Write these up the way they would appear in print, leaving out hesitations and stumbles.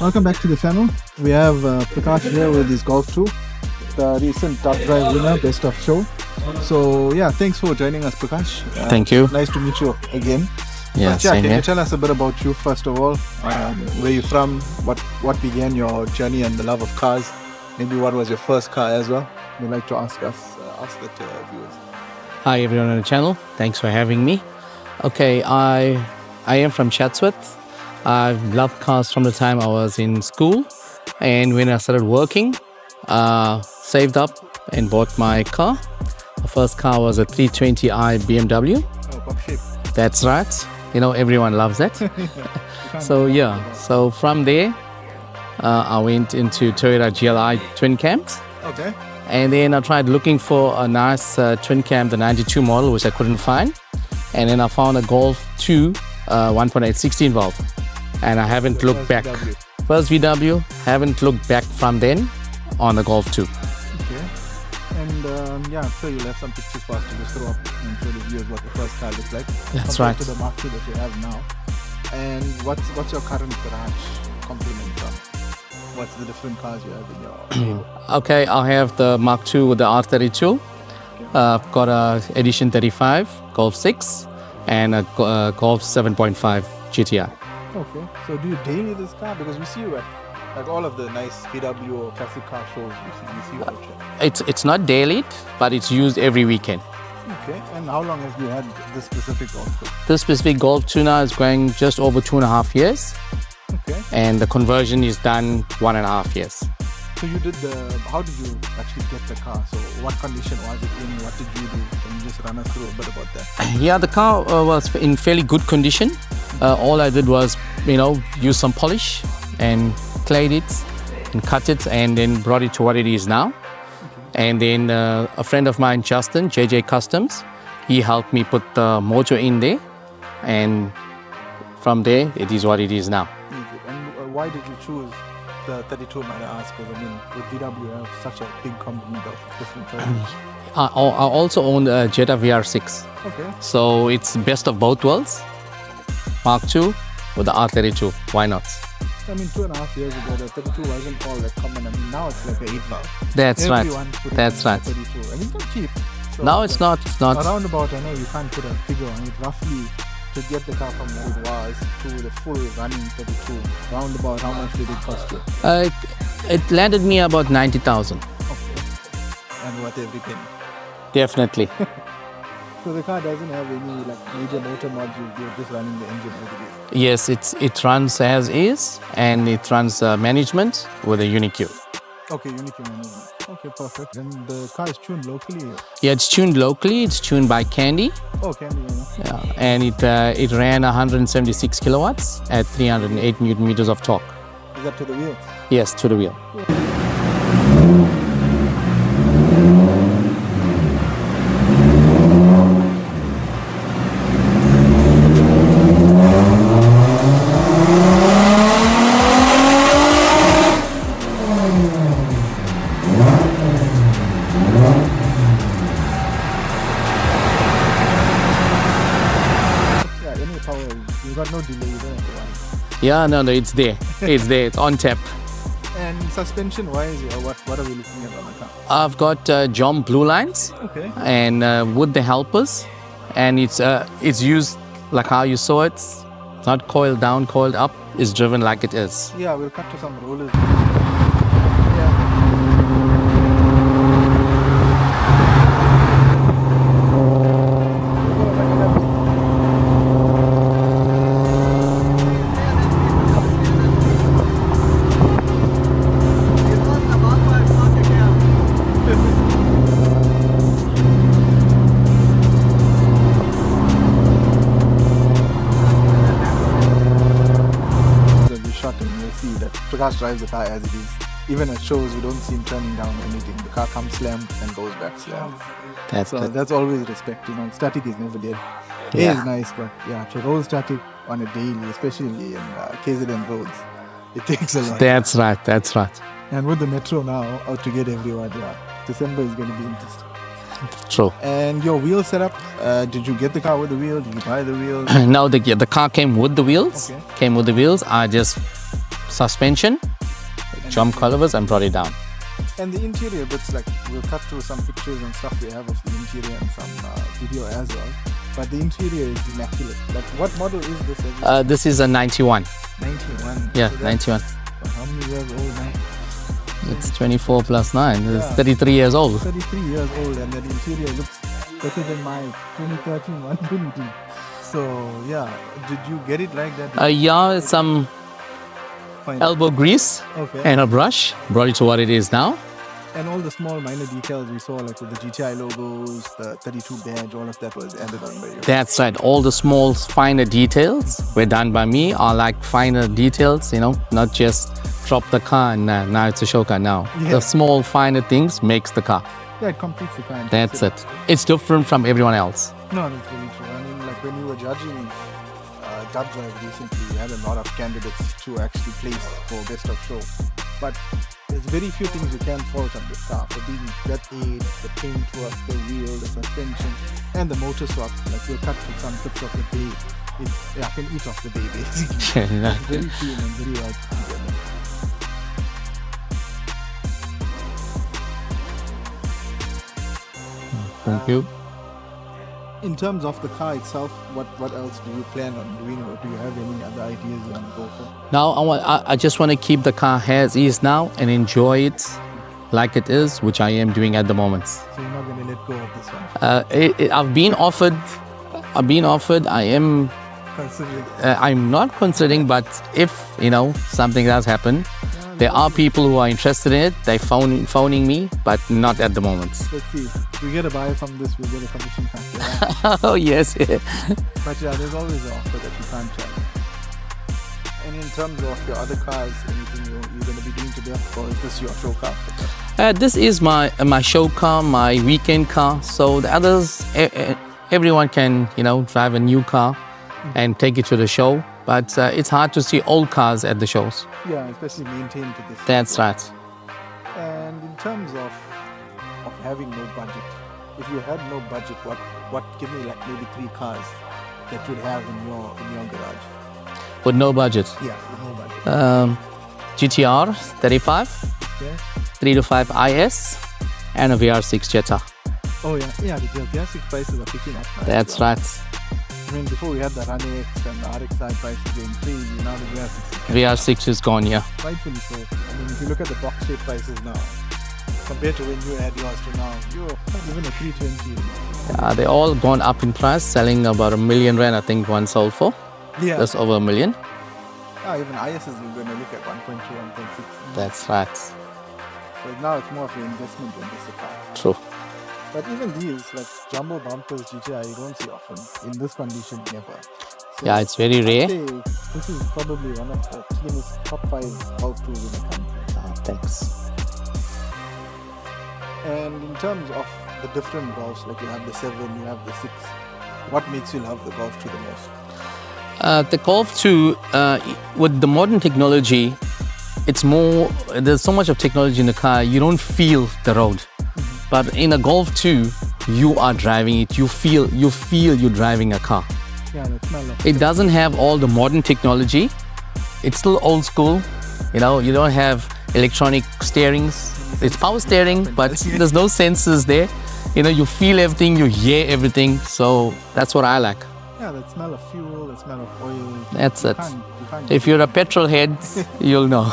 Welcome back to the channel. We have Prakash here with his Golf 2, the recent Top Drive winner, best of show. So yeah, thanks for joining us, Prakash. Thank you. Nice to meet you again. Yeah, Can you tell us a bit about you first of all? Where you're from? What began your journey and the love of cars? Maybe what was your first car as well? We'd like to ask that to viewers. Hi everyone on the channel. Thanks for having me. Okay, I am from Chatsworth. I've loved cars from the time I was in school, and when I started working, saved up and bought my car. The first car was a 320i BMW. Oh, pop shape. That's right. You know, everyone loves that. So yeah, so from there, I went into Toyota GLI twin cams. Okay. And then I tried looking for a nice twin cam, the 92 model, which I couldn't find. And then I found a Golf 2 1.8 16 valve. And I haven't looked back. First VW, haven't looked back from then on the Golf 2. Okay. And yeah, I'm sure you'll have some pictures for us to just throw up and show the viewers what the first car looks like. That's right. To the Mark II that you have now. And what's your current garage complement from? What's the different cars you have in your Okay, I have the Mark II with the R32. Okay. I've got a Edition 35, Golf 6, and a Golf 7.5 GTI. Okay. So do you daily this car? Because we see you at like all of the nice VW or classic car shows. We see you out here. It's not daily, but it's used every weekend. Okay. And how long have you had this specific Golf? This specific Golf 2 now is going just over 2.5 years. Okay. And the conversion is done 1.5 years. So you did how did you actually get the car? So what condition was it in? What did you do? Can you just run us through a bit about that? Yeah, the car was in fairly good condition. All I did was, use some polish and clayed it and cut it and then brought it to what it is now. Okay. And then a friend of mine, Justin, JJ Customs, he helped me put the motor in there. And from there, it is what it is now. And why did you choose the 32, might I ask? Because I mean, with VW, you have such a big complement of different choices. I also own a Jetta VR6. Okay. So it's best of both worlds. Mark II with the R32. Why not? I mean, 2.5 years ago, the 32 wasn't all that common. I mean, now it's like an 8 valve. That's right. That's right. 32. And it's not cheap. So no, it's not. It's not. Around about, I know you can't put a figure on it, roughly to get the car from where it was to the full running 32. Round about, how much did it cost you? It landed me about 90,000. Okay. And worth every penny. Definitely. So the car doesn't have any like major motor mods, you're just running the engine as it is? Yes, it runs as is, and it runs management with a UniQ. Okay, UniQ management. Okay, perfect. And the car is tuned locally? Yeah, it's tuned locally. It's tuned by Candy. Oh, Candy, yeah. And it ran 176 kilowatts at 308 Newton meters of torque. Is that to the wheel? Yes, to the wheel. Yeah. You got no delay there. Yeah, no, it's there. It's there. It's on tap. And suspension-wise, what are we looking at on the car? I've got Jom Blue Lines. Okay. And with the helpers, and it's used like how you saw it. It's not coiled down, coiled up. It's driven like it is. Yeah, we'll cut to some rollers. Prakash drives the car as it is. Even at shows, we don't see him turning down anything. The car comes slammed and goes back slammed. That's always respect, Static is never dead. Yeah. Is nice, but yeah, to roll static on a daily, especially in KZN roads, it takes a lot. That's right. That's right. And with the metro now out to get everyone, yeah, December is going to be interesting. True. And your wheel setup, did you get the car with the wheel? Did you buy the wheels? No, the car came with the wheels. Okay. Came with the wheels. I just suspension, jump calipers, and brought it down. And the interior bits, like we'll cut through some pictures and stuff we have of the interior and some video as well. But the interior is immaculate. Like, what model is this? This is a 91. 91. Yeah, So 91. How many years old now? It's 24 plus 9. It's Yeah. 33 years old. 33 years old, and the interior looks better than my 2013 120. So yeah, did you get it like that? Yeah, some Fine. elbow grease Okay. and a brush. Brought it to what it is now. And all the small minor details we saw, like with the GTI logos, the 32 badge, all of that was added on by you. That's right. All the small, finer details were done by me. I like finer details, not just drop the car and now it's a show car now. Yeah. The small, finer things makes the car. Yeah, it completes the car. That's it. It's different from everyone else. No, that's very true. I mean, like when you were judging Dub Drive recently, you had a lot of candidates to actually place for Best of Show. But there's very few things you can fault on this car for being that age, the paintwork, the wheel, the suspension, and the motor swap. Like we'll cut to some clips of the bay. I can eat off the bay basically. It's very clean and very well put together. Thank you. In terms of the car itself, what else do you plan on doing, or do you have any other ideas you want to go for? Now I just want to keep the car as is now and enjoy it like it is, which I am doing at the moment. So you're not going to let go of this one? I've been offered. I am. Considering. I'm not considering, but if something does happen, there are people who are interested in it. They're phoning me, but not at the moment. Let's see. If we get a buyer from this, we'll get a commission factor. Right? Oh yes. But yeah, there's always an offer that you can't challenge. And in terms of your other cars, anything you're going to be doing today, or is this your show car? This is my show car, my weekend car. So the others, everyone can drive a new car and take it to the show. But it's hard to see old cars at the shows. Yeah, especially maintained to this. That's right. And in terms of having no budget, if you had no budget, what give me like maybe 3 cars that you'd have in your garage? With no budget. Yeah, with no budget. GTR 35, Okay. 325 IS, and a VR6 Jetta. Oh yeah, the VR6 prices are picking up now. That's right. I mean, before we had the RX and the RXi prices going crazy, now the VR6 is VR6 is gone, yeah. rightfully so. I mean, if you look at the box shape prices now, compared to when you had yours to now, you're even a 320. They all gone up in price, selling about R1 million, I think one sold for. Yeah. Just over $1 million. Even ISs you're going to look at 1.2, 1.6. That's right. So now it's more of an investment than just a car. True. But even these, like jumbo bumpers, GTI, you don't see often. In this condition, never. So Yeah, it's very I'd rare. say this is probably one of the cleanest top 5 Golf 2s in the country. Thanks. And in terms of the different Golfs, like you have the 7, you have the 6, what makes you love the Golf 2 the most? The Golf 2, with the modern technology, it's more, there's so much of technology in the car, you don't feel the road. But in a Golf 2, you are driving it, you feel you're driving a car. Yeah, the smell of It doesn't have all the modern technology. It's still old school. You don't have electronic steerings. It's power steering, but there's no sensors there. You feel everything, you hear everything. So that's what I like. Yeah, the smell of fuel, the smell of oil. That's You it. can't If you're a petrol head, you'll know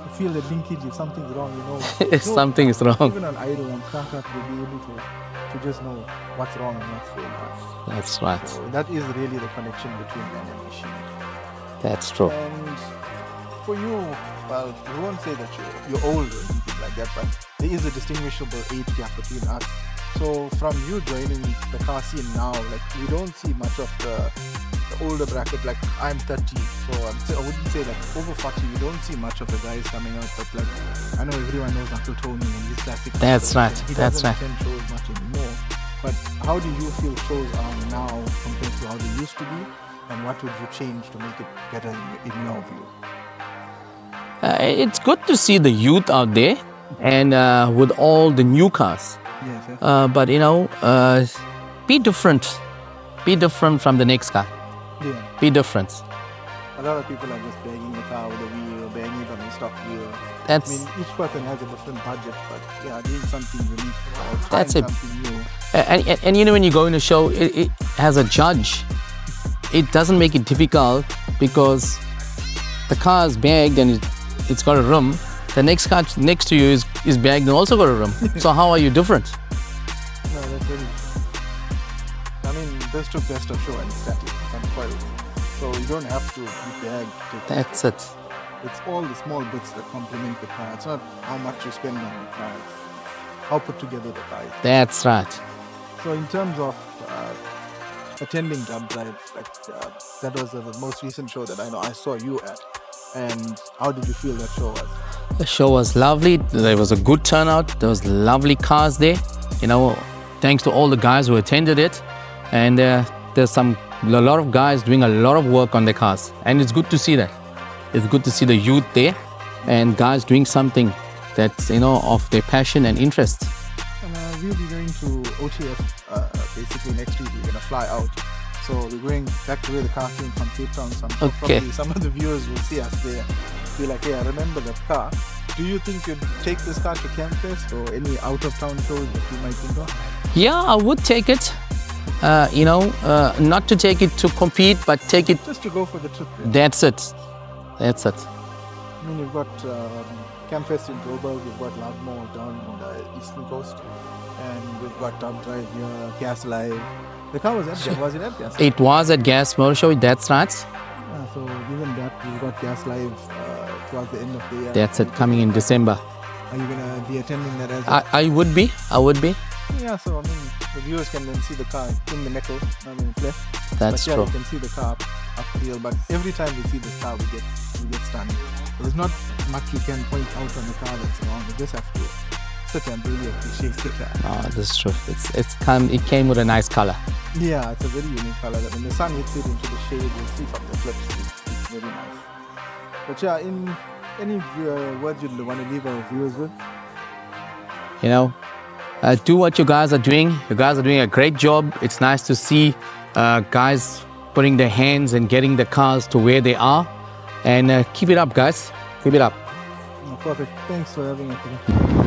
you feel the linkage, if something's wrong, you know. if something is wrong. Even on idle and startup, you'll be able to just know what's wrong and what's going on. That's right. So that is really the connection between man and machine. That's true. And for you, well, we won't say that you're old or anything like that, but there is a distinguishable age gap between us. So from you joining the car scene now, like we don't see much of the older bracket. Like I'm 30, so I wouldn't say like over 40. We don't see much of the guys coming out. But like I know everyone knows Uncle Tony and his classic. That's right. He That's doesn't right. attend shows much anymore. But how do you feel shows are now compared to how they used to be? And what would you change to make it better in your view? It's good to see the youth out there and with all the new cars. Yes, yes. But be different. Be different from the next guy. Yeah. Be different. A lot of people are just bagging the car with a wheel, bagging it on a stock wheel. That's I mean, each person has a different budget, but yeah, doing something unique or trying That's it. something new. and you know, when you go in a show, it has a judge. It doesn't make it difficult because the car is bagged and it's got a rim. The next car next to you is bagged and also got a rim. So how are you different? No, that's very true. I mean, this took best of show and static and coils. So you don't have to be bagged. That's it. It's all the small bits that complement the car. It's not how much you spend on the car. It's how put together the car is. That's right. So in terms of attending Dub Drive, that was the most recent show that I know I saw you at. And how did you feel that show was? The show was lovely. There was a good turnout. There was lovely cars there. You know, thanks to all the guys who attended it. And there's a lot of guys doing a lot of work on their cars. And it's good to see that. It's good to see the youth there and guys doing something that's, you know, of their passion and interest. And we'll be going to OTF basically next week. We're going to fly out. So we're going back to where the car came from, Cape Town. Okay. Probably some of the viewers will see us there. Be like, hey, I remember that car. Do you think you'd take this car to Campfest or any out-of-town shows that you might think of? Yeah, I would take it. You know, not to take it to compete, but take it. Just to go for the trip. Yeah. That's it. That's it. I mean, you've got Campfest in Joburg, you've got Loudmore down on the eastern coast, and we've got Dub Drive here, Gas Live. The car was at was it at Gas Live? It was at Gas Motor Show. That's right. So given that, we've got Gas Live towards the end of the year. That's it. Coming in December. Are you gonna be attending that as well? I would be. I would be. Yeah. So I mean, the viewers can then see the car in the metal, not in the flesh. That's but yeah, true. you can see the car up here. But every time we see the car, we get stunned. So there's not much you can point out on the car that's wrong. You just have to sit and really appreciate the car. Oh, that's true. It came with a nice color. Yeah, it's a very unique color. That when the sun hits it into the shade, you'll see from the flips. It's very nice. But yeah, in any words you'd want to leave our viewers with? You know, do what you guys are doing. You guys are doing a great job. It's nice to see guys putting their hands and getting the cars to where they are. And keep it up, guys. Keep it up. Perfect. Thanks for having us.